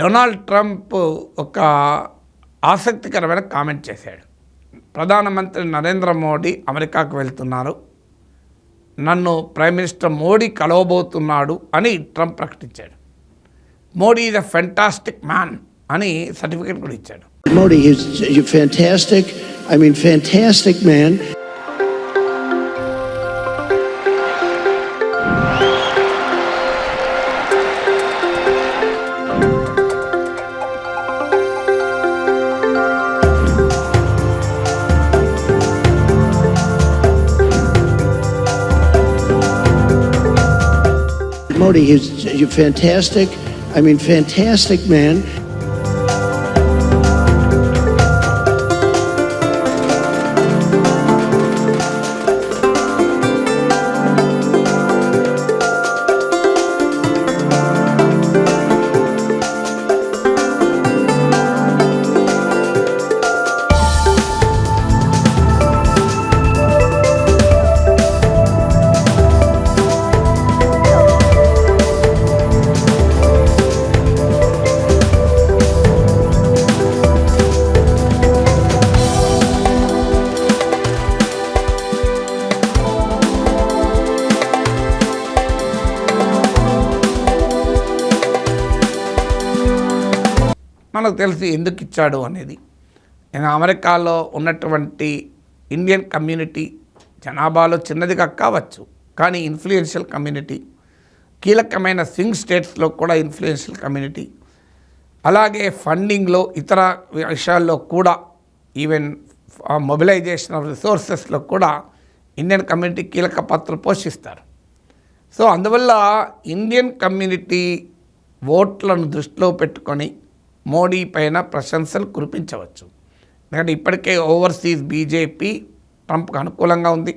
Donald Trump ఒక ఆసక్తికరమైన comment చేశాడు. ప్రధానమంత్రి నరేంద్ర మోడీ అమెరికాకు వెళ్తున్నారు, నన్ను ప్రైమ్ మినిస్టర్ మోడీ కలవబోతున్నాడు అని ట్రంప్ ప్రకటించాడు. Modi is a fantastic man అని సర్టిఫికేట్ కూడా ఇచ్చాడు. Modi is fantastic. I mean, fantastic man. Modi is fantastic. I mean, fantastic man. మనకు తెలిసి ఎందుకు ఇచ్చాడు అనేది. నేను అమెరికాలో ఉన్నటువంటి ఇండియన్ కమ్యూనిటీ జనాభాలో చిన్నది కావచ్చు, కానీ ఇన్ఫ్లుయెన్షియల్ కమ్యూనిటీ, కీలకమైన స్వింగ్ స్టేట్స్లో కూడా ఇన్ఫ్లుయెన్షియల్ కమ్యూనిటీ, అలాగే ఫండింగ్లో ఇతర విషయాల్లో కూడా, ఈవెన్ మొబిలైజేషన్ ఆఫ్ రిసోర్సెస్లో కూడా ఇండియన్ కమ్యూనిటీ కీలక పాత్ర పోషిస్తారు. సో అందువల్ల ఇండియన్ కమ్యూనిటీ ఓట్లను దృష్టిలో పెట్టుకొని మోడీ పైన ప్రశంసలు కురిపించవచ్చు. ఎందుకంటే ఇప్పటికే ఓవర్సీస్ బీజేపీ ట్రంప్కి అనుకూలంగా ఉంది.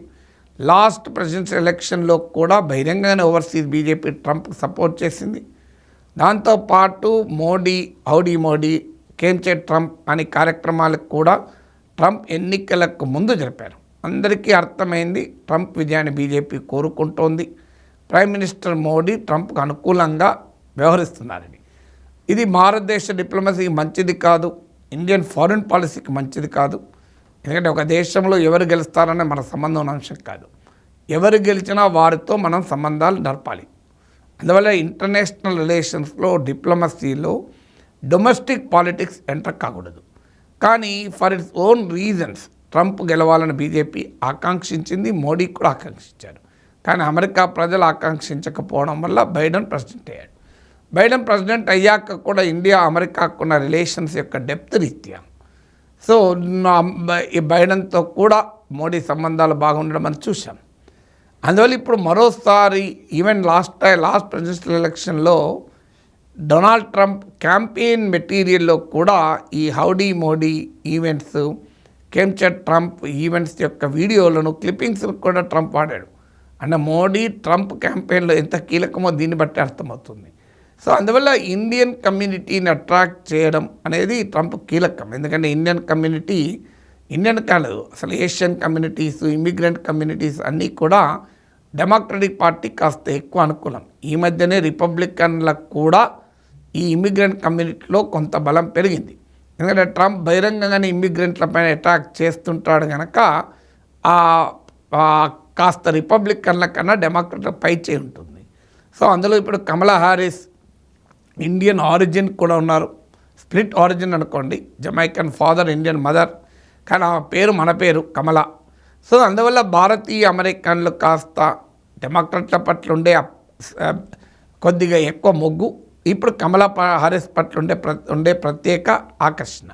లాస్ట్ ప్రెసిడెన్షియల్ ఎలక్షన్లో కూడా బహిరంగంగానే ఓవర్సీస్ బీజేపీ ట్రంప్కి సపోర్ట్ చేసింది. దాంతోపాటు మోడీ హౌడీ మోడీ కేంచే ట్రంప్ అనే కార్యక్రమాలకు కూడా ట్రంప్ ఎన్నికలకు ముందు జరిపారు. అందరికీ అర్థమైంది ట్రంప్ విజయాన్ని బీజేపీ కోరుకుంటోంది. ప్రైమ్ మినిస్టర్ మోడీ ట్రంప్కు అనుకూలంగా వ్యవహరిస్తున్నారని. ఇది భారతదేశ డిప్లొమసీకి మంచిది కాదు, ఇండియన్ ఫారిన్ పాలసీకి మంచిది కాదు. ఎందుకంటే ఒక దేశంలో ఎవరు గెలుస్తారనే మన సంబంధం ఉన్న అంశం కాదు. ఎవరు గెలిచినా వారితో మనం సంబంధాలు నడపాలి. అందువల్ల ఇంటర్నేషనల్ రిలేషన్స్లో డిప్లొమసీలో డొమెస్టిక్ పాలిటిక్స్ ఎంటర్ కాకూడదు. కానీ for its own reasons Trump గెలవాలని బీజేపీ ఆకాంక్షించింది, మోడీ కూడా ఆకాంక్షించారు. కానీ అమెరికా ప్రజలు ఆకాంక్షించకపోవడం వల్ల బైడెన్ ప్రెసిడెంట్ అయ్యాడు. బైడెన్ ప్రెసిడెంట్ అయ్యాక కూడా ఇండియా అమెరికాకున్న రిలేషన్స్ యొక్క డెప్త్ రీత్యా సో ఈ బైడెన్తో కూడా మోడీ సంబంధాలు బాగుండడం అని చూసాం. అందువల్ల ఇప్పుడు మరోసారి ఈవెన్ లాస్ట్ ప్రెసిడెన్షియల్ ఎలక్షన్లో డొనాల్డ్ ట్రంప్ క్యాంపెయిన్ మెటీరియల్లో కూడా ఈ హౌడీ మోడీ ఈవెంట్స్, కేంచర్ ట్రంప్ ఈవెంట్స్ యొక్క వీడియోలను క్లిప్పింగ్స్ కూడా ట్రంప్ వాడాడు. అంటే మోడీ ట్రంప్ క్యాంపెయిన్లో ఎంత కీలకమో దీన్ని బట్టి అర్థమవుతుంది. సో అందువల్ల ఇండియన్ కమ్యూనిటీని అట్రాక్ట్ చేయడం అనేది ట్రంప్ కీలకం. ఎందుకంటే ఇండియన్ కమ్యూనిటీ, ఇండియన్ కాదు అసలు ఏషియన్ కమ్యూనిటీస్, ఇమిగ్రెంట్ కమ్యూనిటీస్ అన్నీ కూడా డెమోక్రటిక్ పార్టీ కాస్త ఎక్కువ అనుకూలం. ఈ మధ్యనే రిపబ్లికన్లకు కూడా ఈ ఇమిగ్రెంట్ కమ్యూనిటీలో కొంత బలం పెరిగింది. ఎందుకంటే ట్రంప్ బహిరంగంగానే ఇమిగ్రెంట్లపైన అటాక్ చేస్తుంటాడు కనుక కాస్త రిపబ్లికన్ల కన్నా డెమోక్రట్ల పై చేయి ఉంటుంది. సో అందులో ఇప్పుడు కమలా హారిస్ ఇండియన్ ఆరిజిన్ కూడా ఉన్నారు. స్ప్లిట్ ఆరిజిన్ అనుకోండి, జమైకన్ ఫాదర్, ఇండియన్ మదర్, కానీ ఆ పేరు మన పేరు కమలా. సో అందువల్ల భారతీయ అమెరికన్లు కాస్త డెమోక్రట్ల పట్ల కొద్దిగా ఎక్కువ మొగ్గు ఇప్పుడు కమలా హారిస్ పట్ల ఉండే ప్రత్యేక ఆకర్షణ.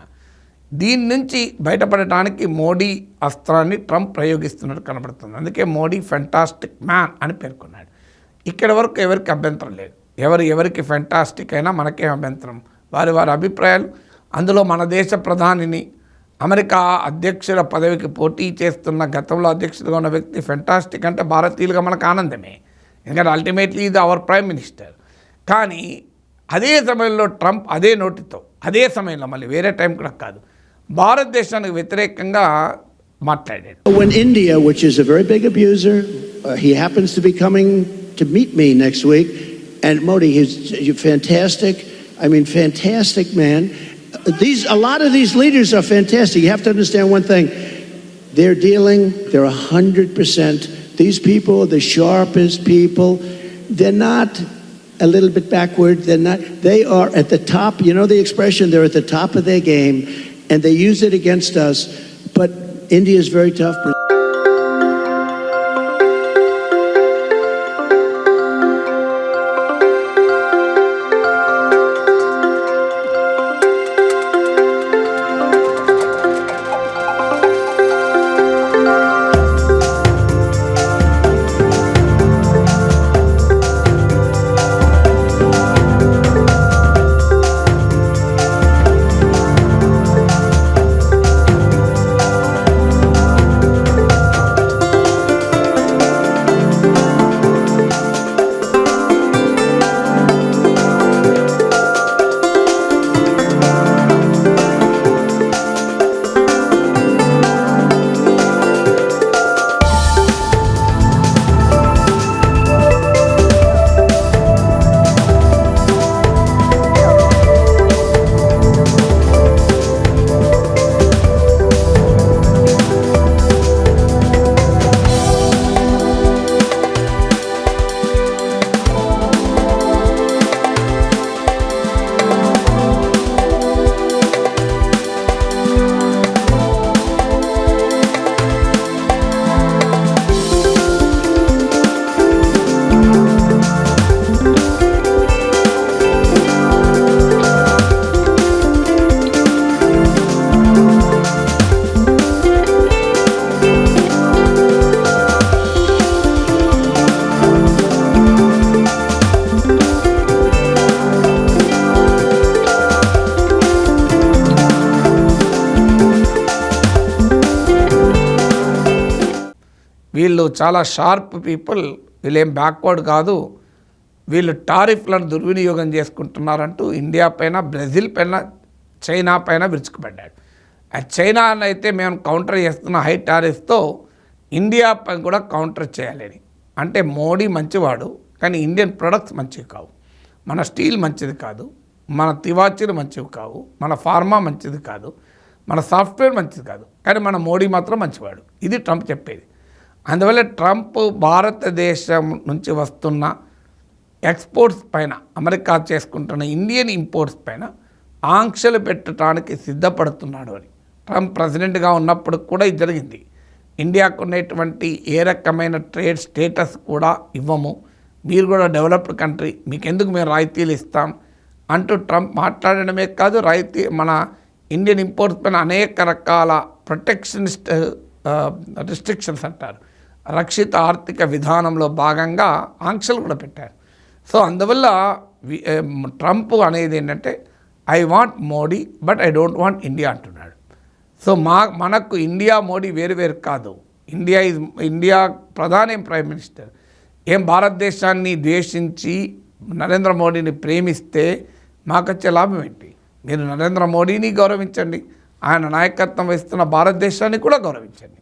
దీని నుంచి బయటపడటానికి మోడీ అస్త్రాన్ని ట్రంప్ ప్రయోగిస్తున్నట్టు కనబడుతుంది. అందుకే మోడీ ఫెంటాస్టిక్ మ్యాన్ అని పేర్కొన్నాడు. ఇక్కడ వరకు ఎవరికి అభ్యంతరం లేదు. ఎవరికి ఫెంటాస్టిక్ అయినా మనకే అభ్యంతరం, వారి అభిప్రాయాలు. అందులో మన దేశ ప్రధానిని, అమెరికా అధ్యక్షుల పదవికి పోటీ చేస్తున్న గతంలో అధ్యక్షుడిగా ఉన్న వ్యక్తి ఫెంటాస్టిక్ అంటే భారతీయులుగా మనకు ఆనందమే. ఎందుకంటే అల్టిమేట్లీ ఇది అవర్ ప్రైమ్ మినిస్టర్. కానీ అదే సమయంలో ట్రంప్ అదే నోటితో అదే సమయంలో మళ్ళీ వేరే టైం కూడా కాదు భారతదేశానికి వ్యతిరేకంగా మాట్లాడాడు. When India, which is a very big abuser, he happens to be coming to meet me next week, and Modi is fantastic. I mean, fantastic man. A lot of these leaders are fantastic. You have to understand one thing. They're 100%. These people are the sharpest people. They're not a little bit backward. They are at the top. You know the expression, they're at the top of their game, and they use it against us. But India is very tough. వీళ్ళు చాలా sharp people, వీళ్ళేం backward కాదు, వీళ్ళు టారిఫ్లను దుర్వినియోగం చేసుకుంటున్నారంటూ India పైన, Brazil పైన, China పైన విరుచుకుపడ్డాడు. ఆ చైనా అయితే మేము కౌంటర్ చేస్తున్న హై టారిఫ్తో ఇండియా పైన కూడా కౌంటర్ చేయాలని. అంటే మోడీ మంచివాడు, కానీ ఇండియన్ ప్రొడక్ట్స్ మంచివి కావు, మన స్టీల్ మంచిది కాదు, మన తివాచీలు మంచివి కావు, మన ఫార్మా మంచిది కాదు, మన సాఫ్ట్వేర్ మంచిది కాదు, కానీ మన మోడీ మాత్రం మంచివాడు. ఇది ట్రంప్ చెప్పేది. అందువల్ల ట్రంప్ భారతదేశం నుంచి వస్తున్న ఎక్స్పోర్ట్స్ పైన, అమెరికా చేసుకుంటున్న ఇండియన్ ఇంపోర్ట్స్ పైన ఆంక్షలు పెట్టడానికి సిద్ధపడుతున్నాడు అని. ట్రంప్ ప్రెసిడెంట్గా ఉన్నప్పుడు కూడా ఇది జరిగింది. ఇండియాకు ఉన్నటువంటి ఏ రకమైన ట్రేడ్ స్టేటస్ కూడా ఇవ్వము, మీరు కూడా డెవలప్డ్ కంట్రీ, మీకు ఎందుకు మేము రాయితీలు ఇస్తాం అంటూ ట్రంప్ మాట్లాడడమే కాదు, మన ఇండియన్ ఇంపోర్ట్స్ పైన అనేక రకాల ప్రొటెక్షనిస్ట్ రిస్ట్రిక్షన్స్ అంటారు, రక్షిత ఆర్థిక విధానంలో భాగంగా ఆంక్షలు కూడా పెట్టారు. సో అందువల్ల ట్రంప్ అనేది ఏంటంటే I want Modi but I don't want India అంటున్నాడు. సో మనకు ఇండియా మోడీ వేరు కాదు. ఇండియా ప్రధాని ప్రైమ్ మినిస్టర్. ఏం భారతదేశాన్ని ద్వేషించి నరేంద్ర మోడీని ప్రేమిస్తే మాకొచ్చే లాభం ఏంటి? మీరు నరేంద్ర మోడీని గౌరవించండి, ఆయన నాయకత్వం వహిస్తున్న భారతదేశాన్ని కూడా గౌరవించండి.